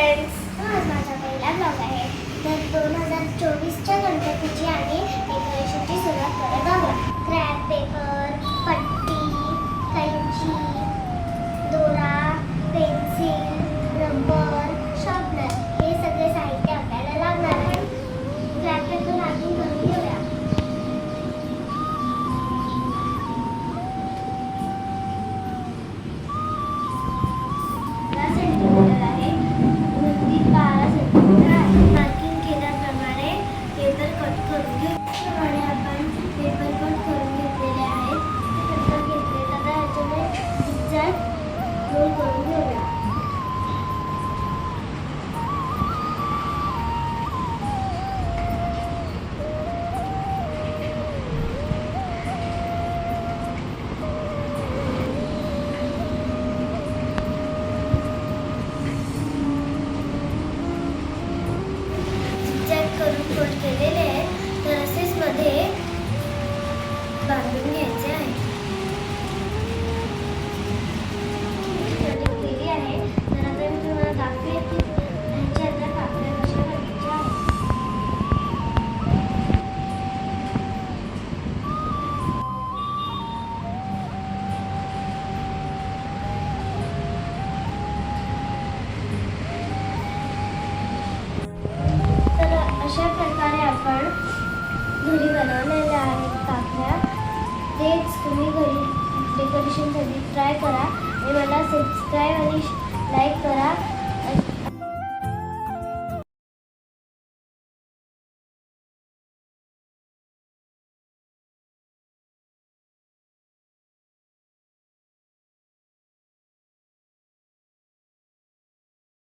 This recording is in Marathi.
फ्रेंड्स, आज माझा पहिला ब्लॉग आहे. तर 2024च्या गणपतीची आणि डेकोरेशनची सुरुवात करत आहोत. क्राफ्ट पेपर, पट्टी, कैची, दोरा, पेन्सिल, रबर, शार्पनर हे सगळे साहित्य आपल्याला लागणार आहे. क्राफ्ट पेपर आधी करून घेऊया. सेंटीमीटर आहे, रुंदी 12 सेंटीमीटर आहे. मार्किंग केल्याप्रमाणे पेपर कट करून घेऊ. त्याप्रमाणे आपण पेपर कट करून घेतलेले आहेत. पेपर घेतले तर याच्यामध्ये झिगझॅग रोल करून घेऊया. करून कट केलेले आहे, तर असेच मध्ये बांधून घ्यायचे आहे. केली आहे, तर आता मी तुम्हाला दाखवेन की ह्याच्या अंदर कापड्या कशा घालायच्या आहेत. अशा प्रकारे आपण घरी बनवलेल्या आहेत कापड्या. तेच तुम्ही घरी डेकोरेशनसाठी ट्राय करा आणि मला सबस्क्राईब आणि लाईक करा.